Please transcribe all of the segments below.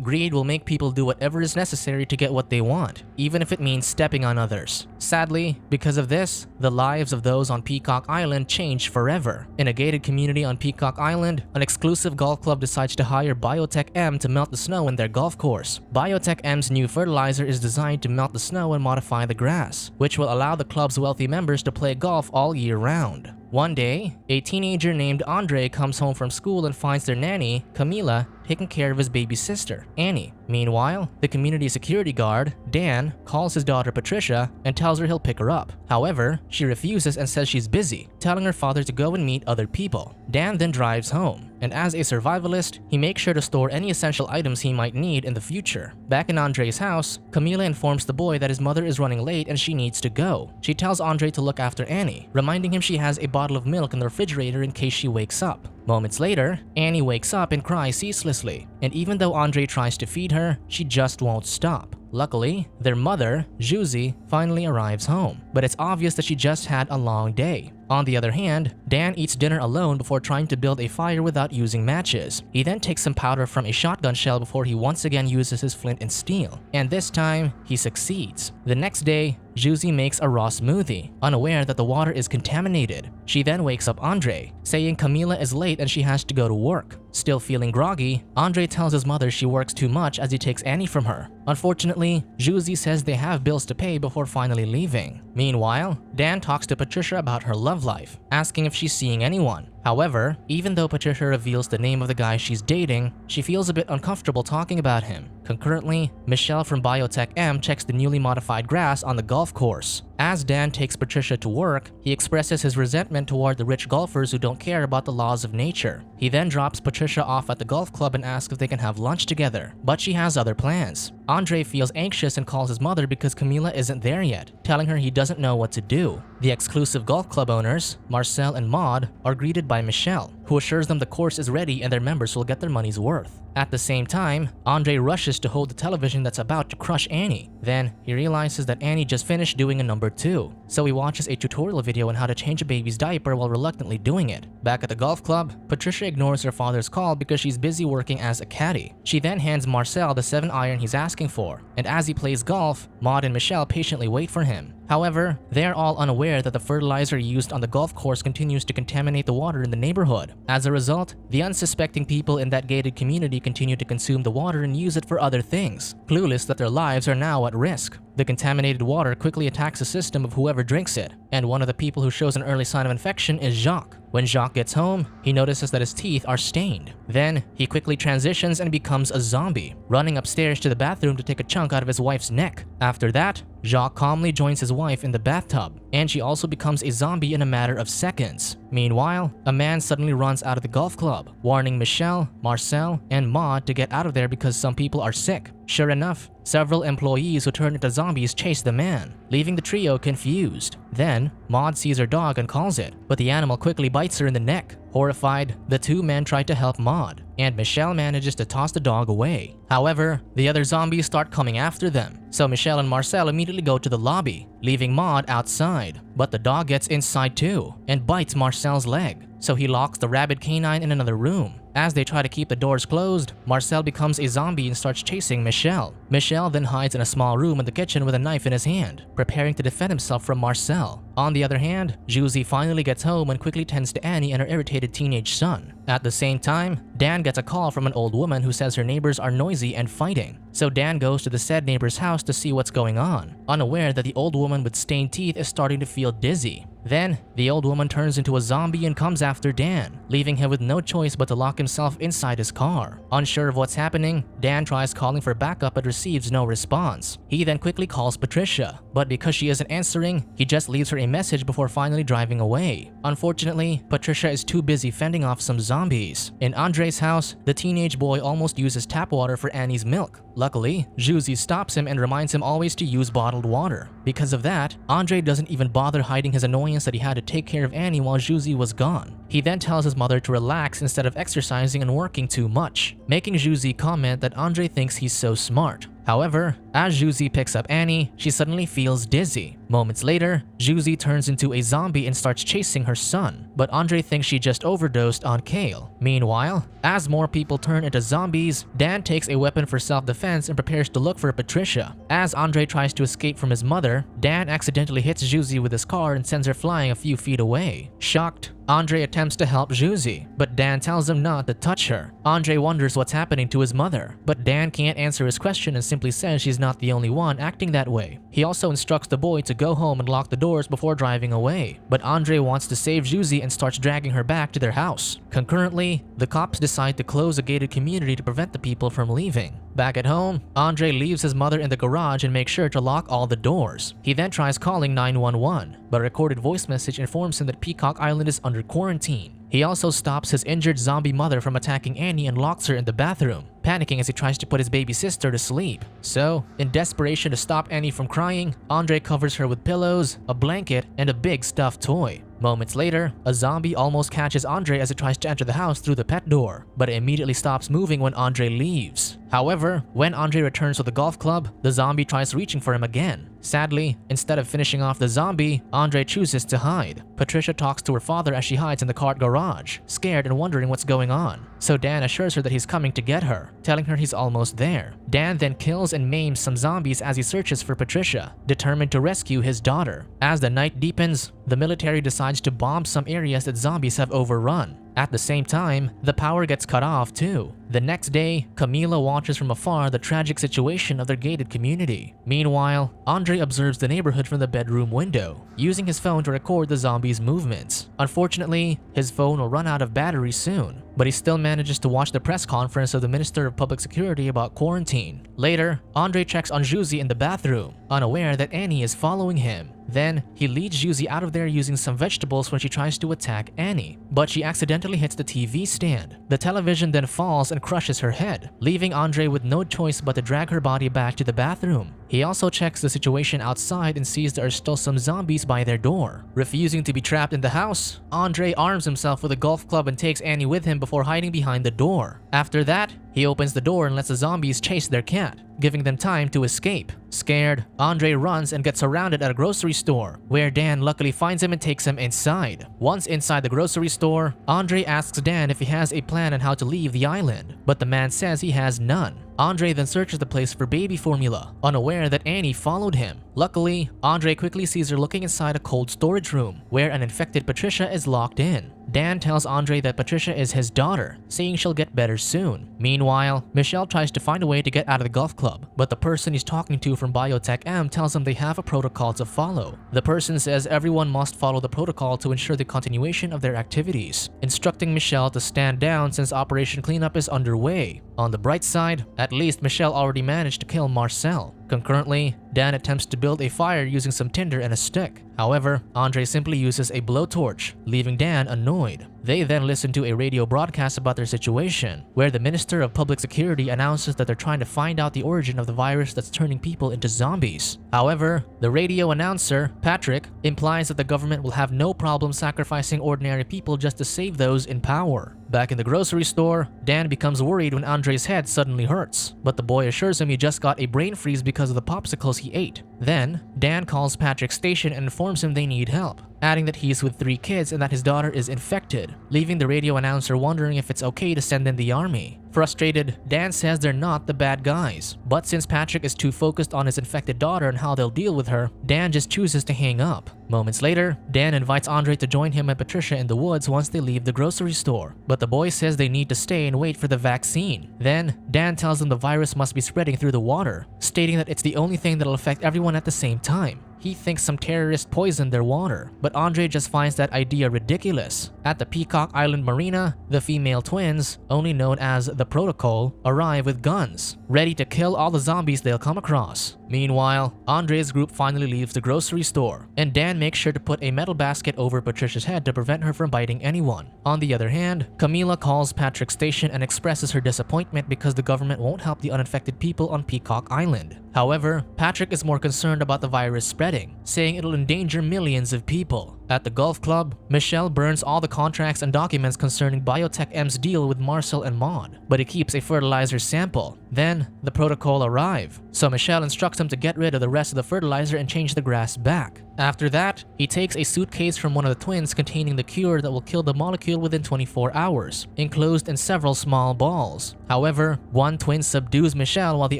greed will make people do whatever is necessary to get what they want, even if it means stepping on others. Sadly, because of this, the lives of those on Peacock Island change forever. In a gated community on Peacock Island, an exclusive golf club decides to hire Biotech M to melt the snow in their golf course. Biotech M's new fertilizer is designed to melt the snow and modify the grass, which will allow the club's wealthy members to play golf all year round. One day, a teenager named Andre comes home from school and finds their nanny, Camila, taking care of his baby sister, Annie. Meanwhile, the community security guard, Dan, calls his daughter Patricia and tells her he'll pick her up. However, she refuses and says she's busy, telling her father to go and meet other people. Dan then drives home, and as a survivalist, he makes sure to store any essential items he might need in the future. Back in Andre's house, Camila informs the boy that his mother is running late and she needs to go. She tells Andre to look after Annie, reminding him she has a bottle of milk in the refrigerator in case she wakes up. Moments later, Annie wakes up and cries ceaselessly, and even though Andre tries to feed her, she just won't stop. Luckily, their mother, Juicy, finally arrives home, but it's obvious that she just had a long day. On the other hand, Dan eats dinner alone before trying to build a fire without using matches. He then takes some powder from a shotgun shell before he once again uses his flint and steel, and this time, he succeeds. The next day, Juicy makes a raw smoothie, unaware that the water is contaminated. She then wakes up Andre, saying Camila is late and she has to go to work. Still feeling groggy, Andre tells his mother she works too much as he takes Annie from her. Unfortunately, Juicy says they have bills to pay before finally leaving. Meanwhile, Dan talks to Patricia about her love life, asking if she's seeing anyone. However, even though Patricia reveals the name of the guy she's dating, she feels a bit uncomfortable talking about him. Concurrently, Michelle from Biotech M checks the newly modified grass on the golf course. As Dan takes Patricia to work, he expresses his resentment toward the rich golfers who don't care about the laws of nature. He then drops Patricia off at the golf club and asks if they can have lunch together, but she has other plans. Andre feels anxious and calls his mother because Camila isn't there yet, telling her he doesn't know what to do. The exclusive golf club owners, Marcel and Maud, are greeted by Michelle, who assures them the course is ready and their members will get their money's worth. At the same time, Andre rushes to hold the television that's about to crush Annie. Then, he realizes that Annie just finished doing a number 2, so he watches a tutorial video on how to change a baby's diaper while reluctantly doing it. Back at the golf club, Patricia ignores her father's call because she's busy working as a caddy. She then hands Marcel the 7-iron he's asking for, and as he plays golf, Maud and Michelle patiently wait for him. However, they are all unaware that the fertilizer used on the golf course continues to contaminate the water in the neighborhood. As a result, the unsuspecting people in that gated community continue to consume the water and use it for other things, clueless that their lives are now at risk. The contaminated water quickly attacks the system of whoever drinks it, and one of the people who shows an early sign of infection is Jacques. When Jacques gets home, he notices that his teeth are stained. Then, he quickly transitions and becomes a zombie, running upstairs to the bathroom to take a chunk out of his wife's neck. After that, Jacques calmly joins his wife in the bathtub, and she also becomes a zombie in a matter of seconds. Meanwhile, a man suddenly runs out of the golf club, warning Michelle, Marcel, and Maud to get out of there because some people are sick. Sure enough, several employees who turn into zombies chase the man, leaving the trio confused. Then, Maud sees her dog and calls it, but the animal quickly bites her in the neck. Horrified, the two men try to help Maud, and Michelle manages to toss the dog away. However, the other zombies start coming after them, so Michelle and Marcel immediately go to the lobby, leaving Maud outside. But the dog gets inside too, and bites Marcel's leg, so he locks the rabid canine in another room. As they try to keep the doors closed, Marcel becomes a zombie and starts chasing Michelle. Michelle then hides in a small room in the kitchen with a knife in his hand, preparing to defend himself from Marcel. On the other hand, Juicy finally gets home and quickly tends to Annie and her irritated teenage son. At the same time, Dan gets a call from an old woman who says her neighbors are noisy and fighting. So Dan goes to the said neighbor's house to see what's going on, unaware that the old woman with stained teeth is starting to feel dizzy. Then, the old woman turns into a zombie and comes after Dan, leaving him with no choice but to lock himself inside his car. Unsure of what's happening, Dan tries calling for backup but receives no response. He then quickly calls Patricia, but because she isn't answering, he just leaves her a message before finally driving away. Unfortunately, Patricia is too busy fending off some zombies. In Andre's house, the teenage boy almost uses tap water for Annie's milk. Luckily, Juicy stops him and reminds him always to use bottled water. Because of that, Andre doesn't even bother hiding his annoyance that he had to take care of Annie while Juicy was gone. He then tells his mother to relax instead of exercising and working too much, making Juicy comment that Andre thinks he's so smart. However, as Juicy picks up Annie, she suddenly feels dizzy. Moments later, Juicy turns into a zombie and starts chasing her son, but Andre thinks she just overdosed on kale. Meanwhile, as more people turn into zombies, Dan takes a weapon for self-defense and prepares to look for Patricia. As Andre tries to escape from his mother, Dan accidentally hits Juicy with his car and sends her flying a few feet away. Shocked, Andre attempts to help Juicy, but Dan tells him not to touch her. Andre wonders what's happening to his mother, but Dan can't answer his question and simply says she's not the only one acting that way. He also instructs the boy to go home and lock the doors before driving away, but Andre wants to save Juicy and starts dragging her back to their house. Concurrently, the cops decide to close a gated community to prevent the people from leaving. Back at home, Andre leaves his mother in the garage and makes sure to lock all the doors. He then tries calling 911, but a recorded voice message informs him that Peacock Island is under quarantine. He also stops his injured zombie mother from attacking Annie and locks her in the bathroom, panicking as he tries to put his baby sister to sleep. So, in desperation to stop Annie from crying, Andre covers her with pillows, a blanket, and a big stuffed toy. Moments later, a zombie almost catches Andre as it tries to enter the house through the pet door, but it immediately stops moving when Andre leaves. However, when Andre returns to the golf club, the zombie tries reaching for him again. Sadly, instead of finishing off the zombie, Andre chooses to hide. Patricia talks to her father as she hides in the cart garage, scared and wondering what's going on. So Dan assures her that he's coming to get her, telling her he's almost there. Dan then kills and maims some zombies as he searches for Patricia, determined to rescue his daughter. As the night deepens, the military decides to bomb some areas that zombies have overrun. At the same time, the power gets cut off too. The next day, Camila watches from afar the tragic situation of their gated community. Meanwhile, Andre observes the neighborhood from the bedroom window, using his phone to record the zombies' movements. Unfortunately, his phone will run out of battery soon, but he still manages to watch the press conference of the Minister of Public Security about quarantine. Later, Andre checks on Juicy in the bathroom, unaware that Annie is following him. Then, he leads Juicy out of there using some vegetables when she tries to attack Annie, but she accidentally hits the TV stand. The television then falls and crushes her head, leaving Andre with no choice but to drag her body back to the bathroom. He also checks the situation outside and sees there are still some zombies by their door. Refusing to be trapped in the house, Andre arms himself with a golf club and takes Annie with him before hiding behind the door. After that, he opens the door and lets the zombies chase their cat, giving them time to escape. Scared, Andre runs and gets surrounded at a grocery store, where Dan luckily finds him and takes him inside. Once inside the grocery store, Andre asks Dan if he has a plan on how to leave the island, but the man says he has none. Andre then searches the place for baby formula, unaware that Annie followed him. Luckily, Andre quickly sees her looking inside a cold storage room, where an infected Patricia is locked in. Dan tells Andre that Patricia is his daughter, saying she'll get better soon. Meanwhile, Michelle tries to find a way to get out of the golf club, but the person he's talking to from Biotech M tells him they have a protocol to follow. The person says everyone must follow the protocol to ensure the continuation of their activities, instructing Michelle to stand down since Operation Cleanup is underway. On the bright side, at least Michelle already managed to kill Marcel. Concurrently, Dan attempts to build a fire using some tinder and a stick. However, Andre simply uses a blowtorch, leaving Dan annoyed. They then listen to a radio broadcast about their situation, where the Minister of Public Security announces that they're trying to find out the origin of the virus that's turning people into zombies. However, the radio announcer, Patrick, implies that the government will have no problem sacrificing ordinary people just to save those in power. Back in the grocery store, Dan becomes worried when Andre's head suddenly hurts, but the boy assures him he just got a brain freeze because of the popsicles he ate. Then, Dan calls Patrick's station and informs him they need help, adding that he's with 3 kids and that his daughter is infected, leaving the radio announcer wondering if it's okay to send in the army. Frustrated, Dan says they're not the bad guys, but since Patrick is too focused on his infected daughter and how they'll deal with her, Dan just chooses to hang up. Moments later, Dan invites Andre to join him and Patricia in the woods once they leave the grocery store, but the boy says they need to stay and wait for the vaccine. Then, Dan tells them the virus must be spreading through the water, stating that it's the only thing that'll affect everyone at the same time. He thinks some terrorist poisoned their water, but Andre just finds that idea ridiculous. At the Peacock Island Marina, the female twins, only known as the Protocol, arrive with guns, ready to kill all the zombies they'll come across. Meanwhile, Andre's group finally leaves the grocery store, and Dan makes sure to put a metal basket over Patricia's head to prevent her from biting anyone. On the other hand, Camila calls Patrick's station and expresses her disappointment because the government won't help the uninfected people on Peacock Island. However, Patrick is more concerned about the virus spreading, saying it'll endanger millions of people. At the golf club, Michelle burns all the contracts and documents concerning Biotech M's deal with Marcel and Maud, but he keeps a fertilizer sample. Then, the Protocol arrive, so Michelle instructs him him to get rid of the rest of the fertilizer and change the grass back. After that, he takes a suitcase from one of the twins containing the cure that will kill the molecule within 24 hours, enclosed in several small balls. However, one twin subdues Michelle while the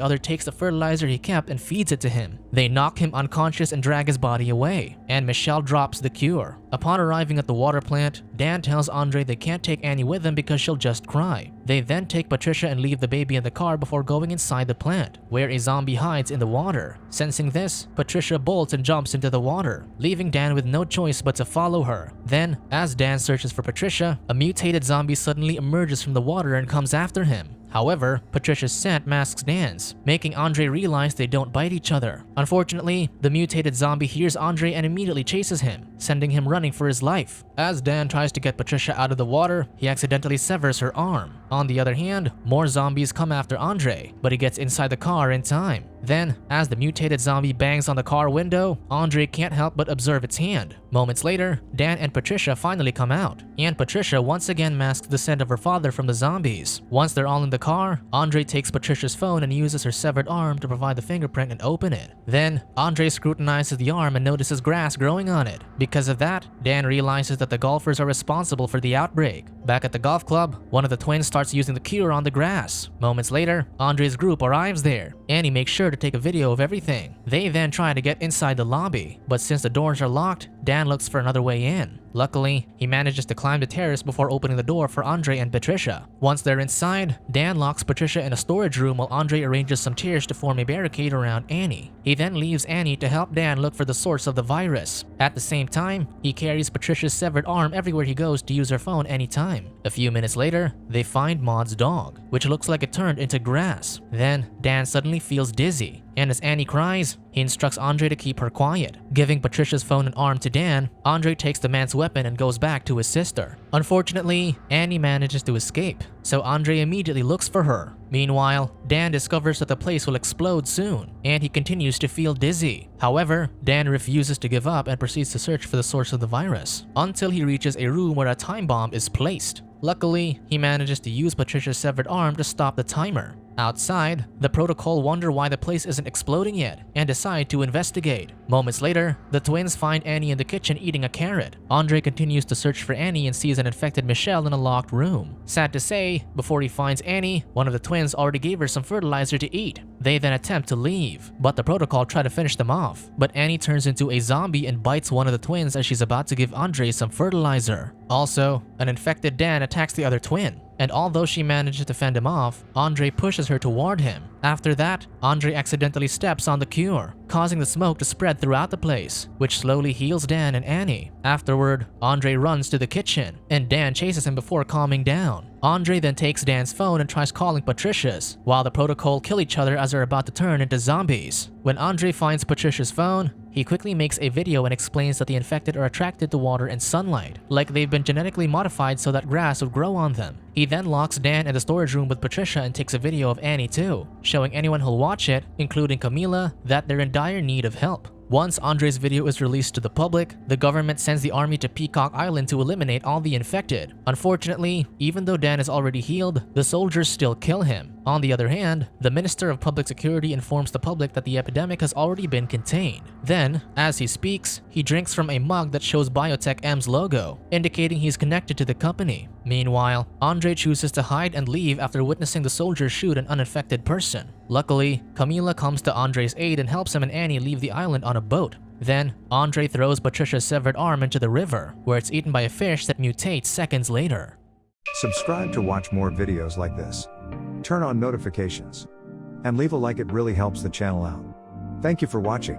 other takes the fertilizer he kept and feeds it to him. They knock him unconscious and drag his body away, and Michelle drops the cure. Upon arriving at the water plant, Dan tells Andre they can't take Annie with them because she'll just cry. They then take Patricia and leave the baby in the car before going inside the plant, where a zombie hides in the water. Sensing this, Patricia bolts and jumps into the water, leaving Dan with no choice but to follow her. Then, as Dan searches for Patricia, a mutated zombie suddenly emerges from the water and comes after him. However, Patricia's scent masks Dan's, making Andre realize they don't bite each other. Unfortunately, the mutated zombie hears Andre and immediately chases him, sending him running for his life. As Dan tries to get Patricia out of the water, he accidentally severs her arm. On the other hand, more zombies come after Andre, but he gets inside the car in time. Then, as the mutated zombie bangs on the car window, Andre can't help but observe its hand. Moments later, Dan and Patricia finally come out, and Patricia once again masks the scent of her father from the zombies. Once they're all in the car, Andre takes Patricia's phone and uses her severed arm to provide the fingerprint and open it. Then, Andre scrutinizes the arm and notices grass growing on it. Because of that, Dan realizes that the golfers are responsible for the outbreak. Back at the golf club, one of the twins starts using the cure on the grass. Moments later, Andre's group arrives there. Annie makes sure to take a video of everything. They then try to get inside the lobby, but since the doors are locked, Dan looks for another way in. Luckily, he manages to climb the terrace before opening the door for Andre and Patricia. Once they're inside, Dan locks Patricia in a storage room while Andre arranges some chairs to form a barricade around Annie. He then leaves Annie to help Dan look for the source of the virus. At the same time, he carries Patricia's severed arm everywhere he goes to use her phone anytime. A few minutes later, they find Maud's dog, which looks like it turned into grass. Then, Dan suddenly feels dizzy, and as Annie cries, he instructs Andre to keep her quiet. Giving Patricia's phone and arm to Dan, Andre takes the man's weapon and goes back to his sister. Unfortunately, Annie manages to escape, so Andre immediately looks for her. Meanwhile, Dan discovers that the place will explode soon, and he continues to feel dizzy. However, Dan refuses to give up and proceeds to search for the source of the virus, until he reaches a room where a time bomb is placed. Luckily, he manages to use Patricia's severed arm to stop the timer. Outside, the protocol wonder why the place isn't exploding yet and decide to investigate. Moments later, the twins find Annie in the kitchen eating a carrot. Andre continues to search for Annie and sees an infected Michelle in a locked room. Sad to say, before he finds Annie, one of the twins already gave her some fertilizer to eat. They then attempt to leave, but the protocol try to finish them off. But Annie turns into a zombie and bites one of the twins as she's about to give Andre some fertilizer. Also, an infected Dan attacks the other twin, and although she manages to fend him off, Andre pushes her toward him. After that, Andre accidentally steps on the cure, causing the smoke to spread throughout the place, which slowly heals Dan and Annie. Afterward, Andre runs to the kitchen, and Dan chases him before calming down. Andre then takes Dan's phone and tries calling Patricia's, while the protocol kill each other as they're about to turn into zombies. When Andre finds Patricia's phone, he quickly makes a video and explains that the infected are attracted to water and sunlight, like they've been genetically modified so that grass would grow on them. He then locks Dan in the storage room with Patricia and takes a video of Annie too, showing anyone who'll watch it, including Camila, that they're in dire need of help. Once Andre's video is released to the public, the government sends the army to Peacock Island to eliminate all the infected. Unfortunately, even though Dan is already healed, the soldiers still kill him. On the other hand, the Minister of Public Security informs the public that the epidemic has already been contained. Then, as he speaks, he drinks from a mug that shows Biotech M's logo, indicating he's connected to the company. Meanwhile, Andre chooses to hide and leave after witnessing the soldiers shoot an uninfected person. Luckily, Camila comes to Andre's aid and helps him and Annie leave the island on a boat. Then, Andre throws Patricia's severed arm into the river, where it's eaten by a fish that mutates seconds later. Subscribe to watch more videos like this. Turn on notifications. And leave a like, it really helps the channel out. Thank you for watching.